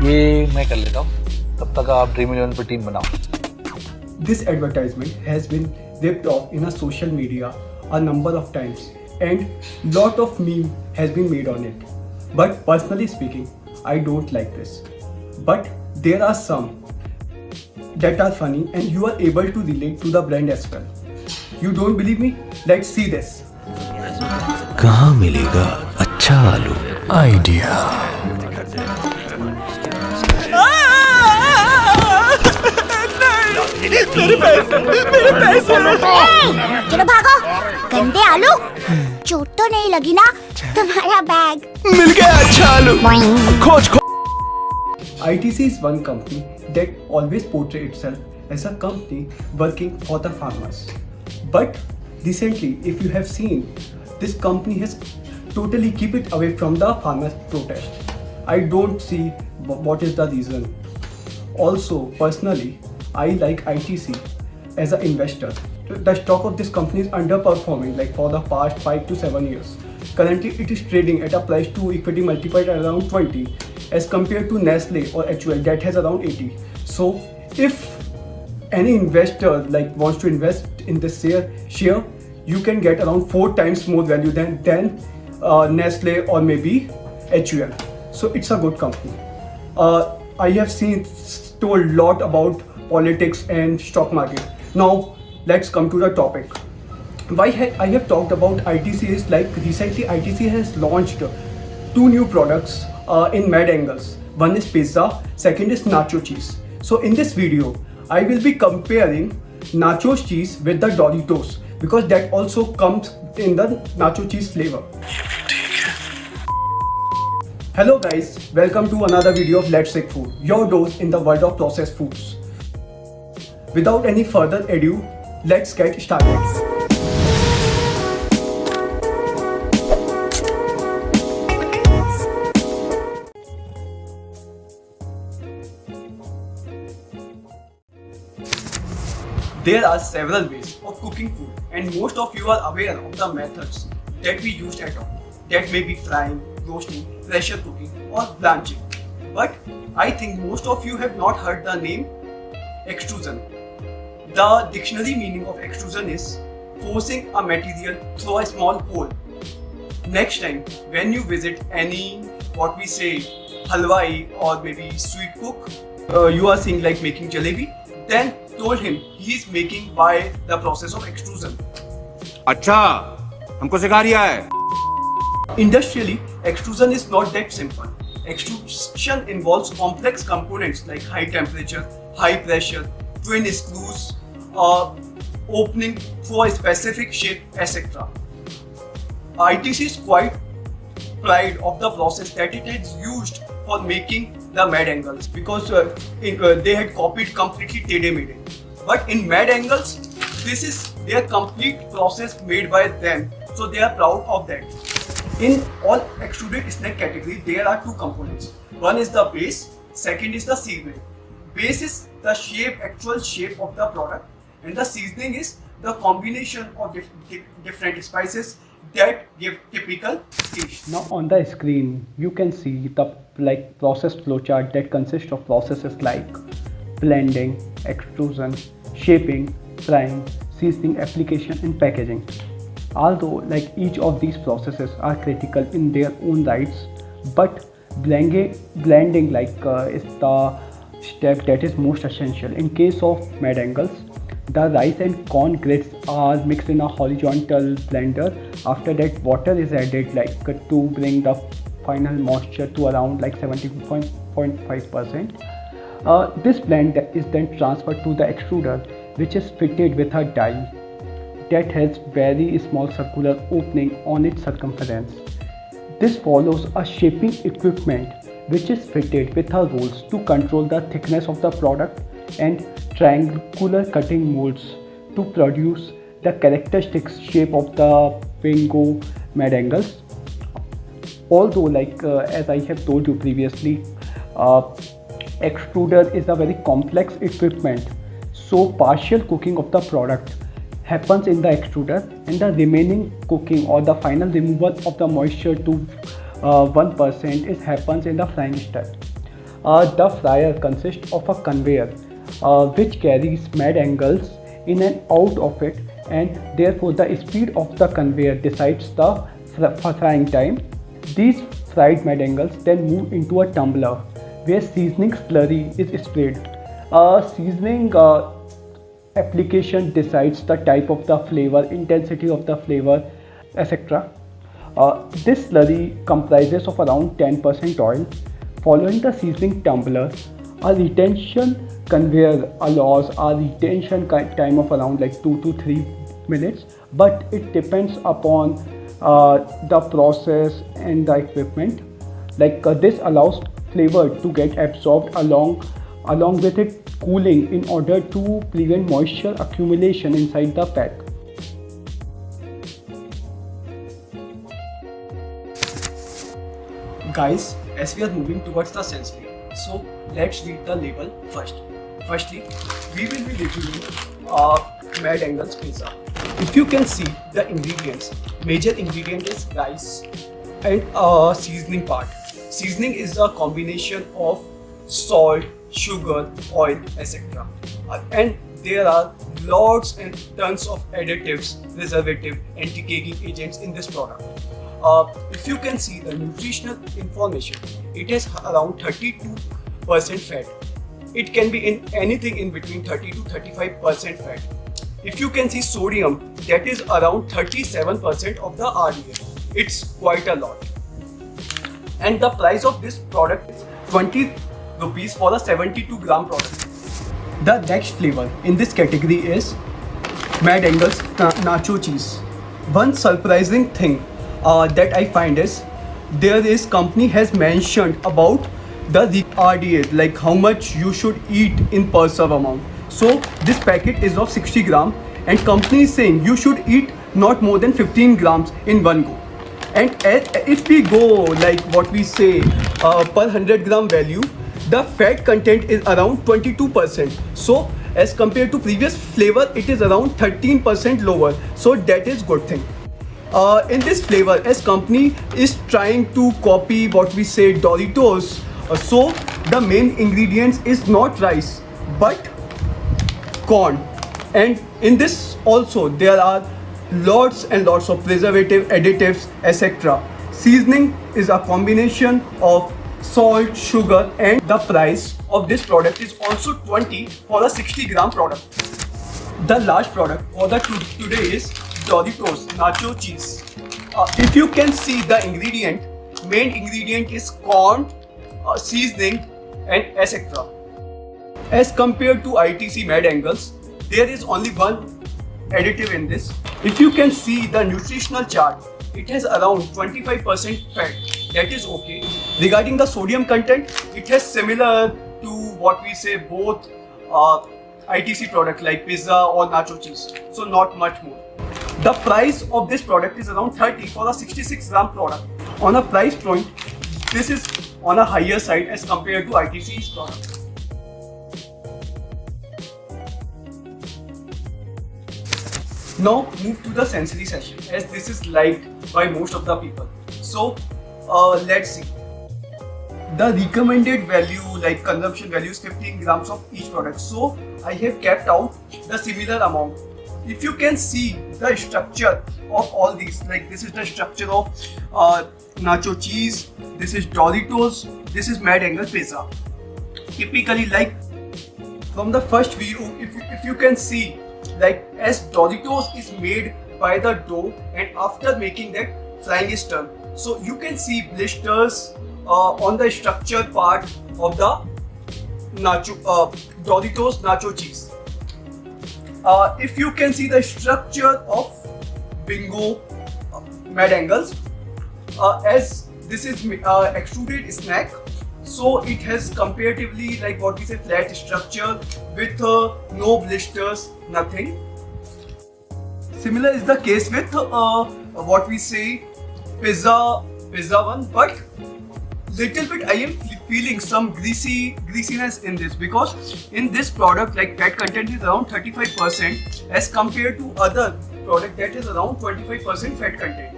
ये मैं कर लेता हूँ, तब तक आप ड्रीम इलेवन पर टीम बनाओ। This advertisement has been ripped off in a social media a number of times and lot of meme has been made on it. But personally speaking, I don't like this. But there are some that are funny and you are able to relate to the brand as well. You don't believe me? Let's see this. कहाँ मिलेगा अच्छा आलू? Idea. चलो भागो, गंदे आलू। चोट तो नहीं लगी ना? तुम्हारा बैग मिल गया अच्छा आलू। खोज खोज। ITC is one company that always portrays itself as a company working for the farmers. But recently, if you have seen, this company has totally keep it away from the farmers' protest. I don't see what is the reason. Also, personally, I like ITC as an investor. The stock of this company is underperforming like for the past 5 to 7 years. Currently, it is trading at a price to equity multiplied at around 20 as compared to Nestle or HUL that has around 80. So, if any investor like wants to invest in this share, you can get around 4 times more value than Nestle or maybe HUL. So, it's a good company. I have told lot about politics and stock market. Now let's come to the topic. Why I have talked about ITC is like recently ITC has launched 2 new products in Mad Angles. One is pizza, second is nacho cheese. So in this video, I will be comparing nacho cheese with the Doritos because that also comes in the nacho cheese flavor. Hello guys, welcome to another video of Let's Take Food, your dose in the world of processed foods. Without any further ado, let's get started. There are several ways of cooking food and most of you are aware of the methods that we used at home. That may be frying, roasting, pressure cooking or blanching. But I think most of you have not heard the name extrusion. The dictionary meaning of extrusion is forcing a material through a small hole. Next time when you visit any what we say halwai or maybe sweet cook, you are seeing like making jalebi, then told him he is making by the process of extrusion. अच्छा, हमको सिखा रिया है। Industrially, extrusion is not that simple. Extrusion involves complex components like high temperature, high pressure, twin screws, opening for a specific shape, etc. ITC is quite proud of the process that it has used for making the Mad Angles because they had copied completely Tede Mede. But in Mad Angles, this is their complete process made by them, so they are proud of that. In all extruded snack category, there are 2 components. One is the base, second is the seasoning. Base is the actual shape of the product, and the seasoning is the combination of different spices that give typical taste. Now on the screen, you can see the process flowchart that consists of processes like blending, extrusion, shaping, frying, seasoning, application, and packaging. Although each of these processes are critical in their own rights, but blending is the step that is most essential. In case of Mad Angles, the rice and corn grits are mixed in a horizontal blender. After that, water is added to bring the final moisture to around 70.5%. This blend is then transferred to the extruder, which is fitted with a die that has very small circular opening on its circumference. This follows a shaping equipment which is fitted with a rolls to control the thickness of the product and triangular cutting molds to produce the characteristic shape of the Bingo Mad Angles. Although as I have told you previously, extruder is a very complex equipment, so partial cooking of the product happens in the extruder and the remaining cooking or the final removal of the moisture to 1% happens in the frying step. The fryer consists of a conveyor which carries mad angles in and out of it, and therefore the speed of the conveyor decides the frying time. These fried mad angles then move into a tumbler where seasoning slurry is sprayed. Seasoning application decides the type of the flavor, intensity of the flavor, etc. This slurry comprises of around 10% oil. Following the seasoning tumbler, a retention conveyor allows a retention time of around like 2 to 3 minutes, but it depends upon the process and the equipment. This allows flavor to get absorbed along with it cooling in order to prevent moisture accumulation inside the pack. Guys, as we are moving towards the sensory, so let's read the label first. Firstly, we will be reviewing Mad Angles pizza. If you can see the ingredients, major ingredient is rice and seasoning part. Seasoning is a combination of salt, sugar, oil, etc. And there are lots and tons of additives, preservative, anti-caking agents in this product. If you can see the nutritional information, it has around 32% fat. It can be in anything in between 30 to 35% fat. If you can see sodium, that is around 37% of the RDA. It's quite a lot. And the price of this product is 20 rupees for a 72 gram product. The next flavor in this category is Mad Angles Nacho Cheese. One surprising thing that I find is this company has mentioned about the RDA, like how much you should eat in per serve amount. So this packet is of 60 gram and company is saying you should eat not more than 15 grams in one go. And if we go like what we say per 100 gram value, the fat content is around 22%. So as compared to previous flavor, it is around 13% lower. So that is good thing. In this flavor, as company is trying to copy what we say Doritos, so the main ingredients is not rice but corn, and in this also there are lots and lots of preservative, additives, etc. Seasoning is a combination of salt, sugar, and the price of this product is also 20 for a 60 gram product. The last product for the today is Doritos Nacho Cheese. If you can see the ingredient, main ingredient is corn, seasoning, and etc. As compared to ITC Mad Angles, there is only one additive in this. If you can see the nutritional chart, it has around 25% fat. That is okay. Regarding the sodium content, it has similar to what we say both ITC product like pizza or nacho cheese. So not much more. The price of this product is around 30 for a 66 gram product. On a price point, this is on a higher side as compared to ITC's product. Now move to the sensory session, as this is liked by most of the people. So let's see. The recommended value, like consumption value, is 15 grams of each product. So I have kept out the similar amount. If you can see the structure of all these, like this is the structure of nacho cheese, this is Doritos, this is Mad Angle pizza. Typically, like from the first view, if you can see, like as Doritos is made by the dough and after making that frying is done. So you can see blisters on the structured part of the Doritos nacho cheese. If you can see the structure of Bingo Mad Angles, as this is extruded snack, so it has comparatively like what we say flat structure with no blisters, nothing. Similar is the case with what we say pizza one, but little bit I am feeling some greasiness in this, because in this product like fat content is around 35% as compared to other product that is around 25% fat content.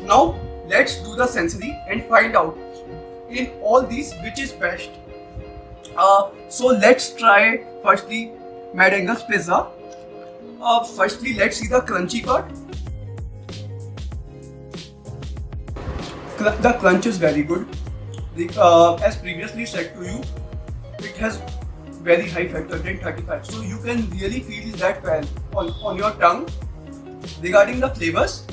Now let's do the sensory and find out in all these which is best. So let's try firstly Mad Angel's pizza. Firstly, let's see the crunchy part. The crunch is very good. As previously said to you, it has very high fat content, 35. So you can really feel that well on your tongue. Regarding the flavors,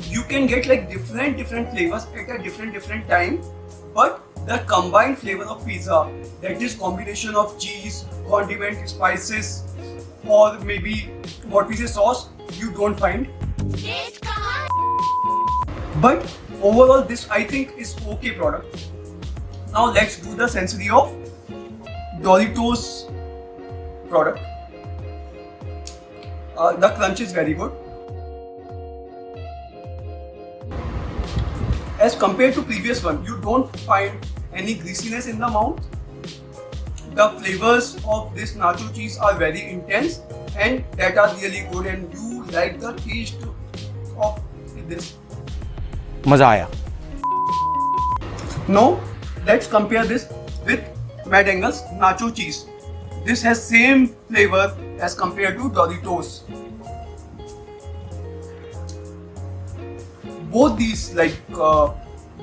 you can get like different flavors at a different time, but the combined flavor of pizza, that is combination of cheese, condiment, spices, or maybe what we say sauce, you don't find. But overall, this I think is okay product. Now let's do the sensory of Doritos product. The crunch is very good. As compared to previous one, you don't find any greasiness in the mouth. The flavors of this nacho cheese are very intense and that are really good, and you like the taste of this. मजा आया. Now let's compare this with Mad Angel's nacho cheese. This has same flavor as compared to Doritos. Both these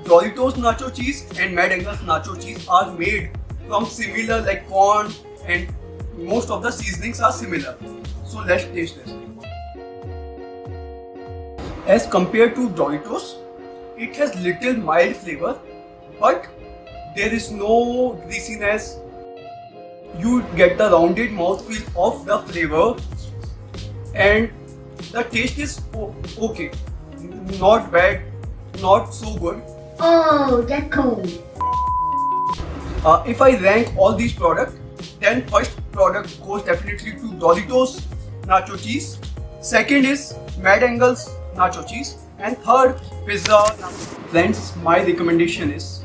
Doritos nacho cheese and Mad Angel's nacho cheese are made from similar like corn, and most of the seasonings are similar. So let's taste this. As compared to Doritos, it has little mild flavor, but there is no greasiness. You get the rounded mouthfeel of the flavor, and the taste is okay, not bad, not so good. Oh, that's cool. If I rank all these products, then first product goes definitely to Doritos nacho cheese. Second is Mad Angel's nacho cheese, and third pizza. Friends, my recommendation is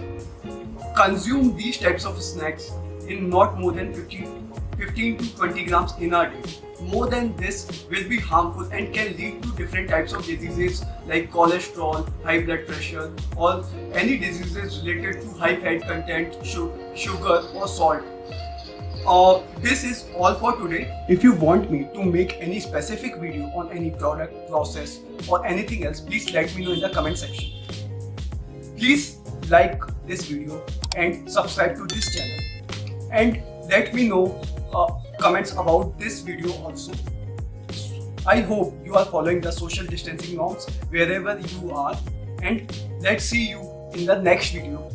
consume these types of snacks in not more than 15 to 20 grams in a day. More than this will be harmful and can lead to different types of diseases like cholesterol, high blood pressure, or any diseases related to high fat content, sugar or salt. This is all for today. If you want me to make any specific video on any product, process or anything else, please let me know in the comment section. Please like this video and subscribe to this channel, and let me know comments about this video also. I hope you are following the social distancing norms wherever you are, and let's see you in the next video.